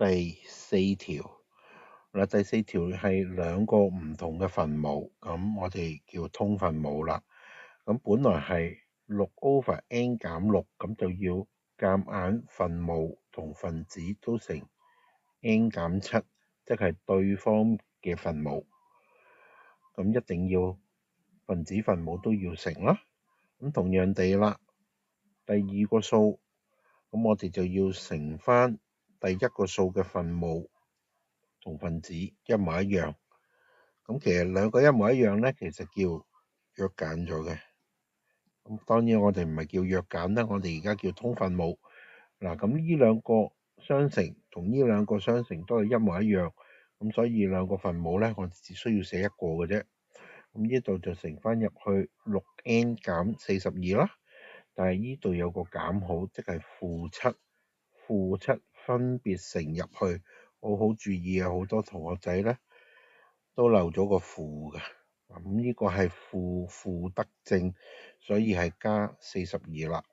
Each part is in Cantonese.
第四條。嗱，第四條係兩個唔同嘅分母，咁我哋叫通分母啦。咁本來係6/n 減6，咁就要夾硬分母同分子都成 n 減7，即係對方嘅分母。咁一定要分子分母都要乘啦。咁同樣地啦，第二個數，咁我哋就要乘返第一個數嘅分母同分子一模一樣。咁其實兩個一模一樣咧，其實叫約簡咗嘅。咁當然我哋唔係叫約簡啦，我哋而家叫通分母。嗱，咁呢兩個相乘同呢兩個相乘都係一模一樣，咁所以兩個分母咧，我哋只需要寫一個嘅啫。咁呢度就乘返入去6n 減42啦。但係呢度有個減號，即係-7，-7分別乘入去，好注意啊！好多同學仔咧都漏咗個負嘅。咁呢個係負得正，所以係加42啦。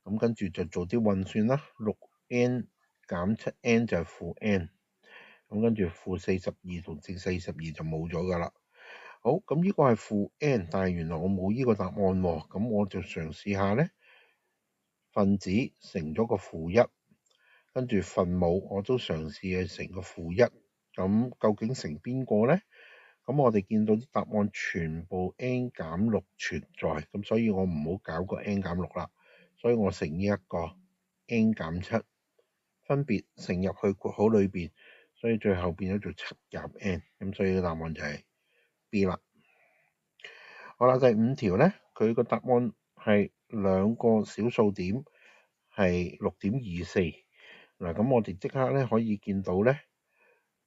咁跟住就做啲運算啦。6n 減7n就係-n，咁跟住-42同正42就冇咗㗎啦。好，咁呢個係-n，但係原來我冇呢個答案喎。咁我就嘗試下咧，分子乘咗個-1，跟住分母我都嘗試去乘個-1。咁究竟乘邊個咧？咁我哋見到啲答案全部 n 減6存在，咁所以我唔好搞個 n 減6啦，所以我乘呢一個 n 減7，分別乘入去括號裏邊，所以最後變咗做7減 n， 咁所以個答案就係 B 啦。好啦，第五條咧，佢個答案係兩個小數點係6.24。嗱，咁我哋即刻咧可以見到咧，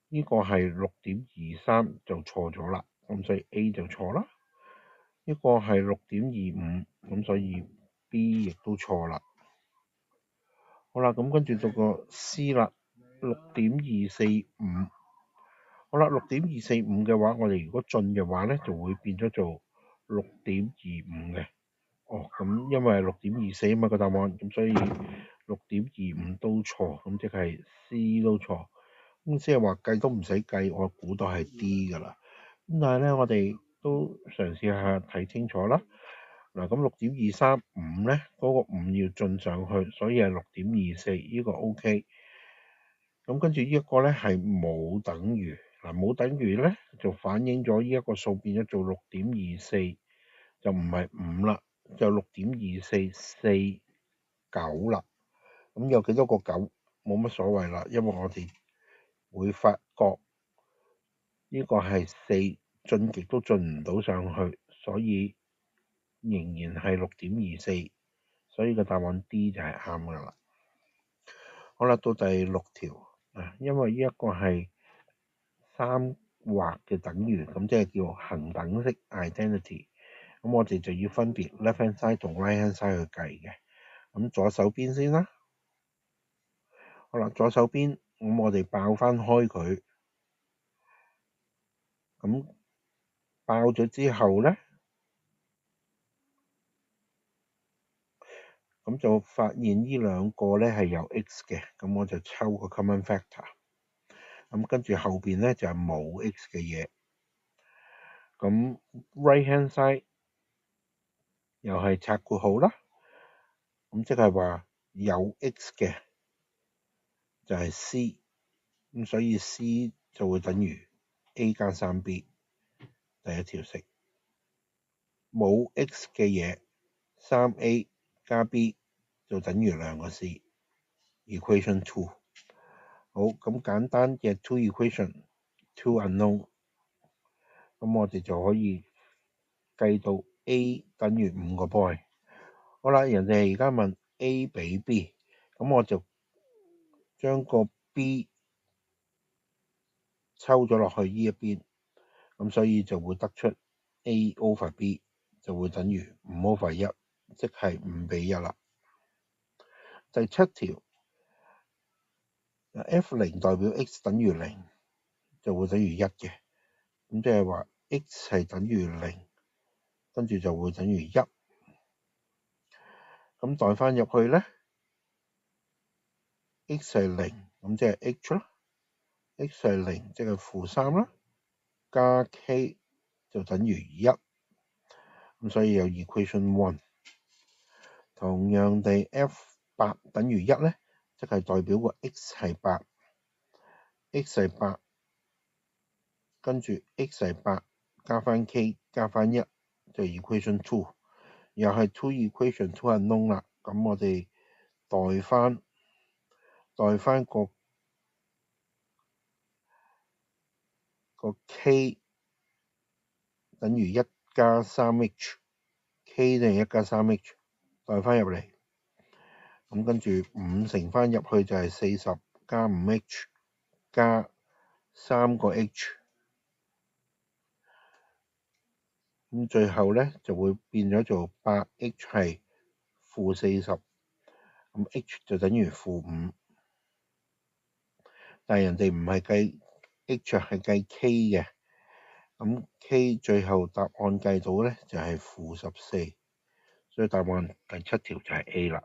呢個係6.23就錯咗啦，咁所以 A 就錯啦。呢個係6.25，咁所以 B 亦都錯啦。好啦，咁跟住到個 C 啦，6.245。好啦，6.245嘅話，我哋如果進嘅話咧，就會變咗做6.25嘅。咁因為係6.24啊嘛個答案，咁所以6.25都錯，咁即係 C 都錯。咁即係話計都唔使計，我估到係 D 㗎啦。咁但係咧，我哋都嘗試下睇清楚啦。嗱，咁6.235咧，嗰個5要進上去，所以係6.24，呢個 OK。咁跟住呢一個咧係冇等於，冇等於咧就反映咗呢一個數變咗做6.24，就唔係5啦，就6.2449啦。咁有幾多個9冇乜所謂啦，因為我哋會發覺呢個係4，進極都進唔到上去，所以仍然係6.24，所以個答案 D 就係啱㗎啦。好啦，到第6條，因為呢一個係三畫嘅等於，咁即係叫恒等式 identity。咁我哋就要分別 left hand side 同 right hand side 去計嘅。咁左手邊先啦。好啦，左手邊，咁我哋爆翻開佢。咁爆咗之後咧，咁就發現呢兩個咧係有 x 嘅，咁我就抽個 common factor。咁跟住後邊咧就係冇 x 嘅嘢。咁 right hand side 又係拆括號啦。咁即係話有 x 嘅就係 c， 咁所以 c 就會等於 a 加 3b 第一條式。冇 x 嘅嘢 3a 加 b 就等於2個 c。Equation 2。好，咁簡單嘅 two equation two unknown， 咁我哋就可以計到 a 等於5個 point。好啦，人哋而家問 a 比 b， 咁我就將個 b 抽咗落去呢一邊，咁所以就會得出 a over b 就會等於5 over 1，即係5比1啦。第7條。F0 代表 x 等於0，就會等於1嘅。咁即係話 x 係等於0，跟住就會等於1。咁代翻入去咧 ，x 係0，咁即係 h 啦 ，x 係0，即係-3啦，加 k 就等於1，咁所以有 equation 1。同樣地 f8 等於1呢，即係代表個 x 係8，x 係8，跟住 x 係8加返 k 加返1，就 equation 2，又係 two equation two unknown啦。咁我哋代返個 k 等於1加 3h，k 等於1加 3h， 代返入嚟，咁跟住5乘返入去就係40加 5h 加3個 h， 咁最後呢就會變咗做 8h 係-40，咁 h 就等於-5，但係人哋唔係計 h 係計 k 嘅，咁 k 最後答案計到呢就係-14，所以答案第7條就係 A 啦。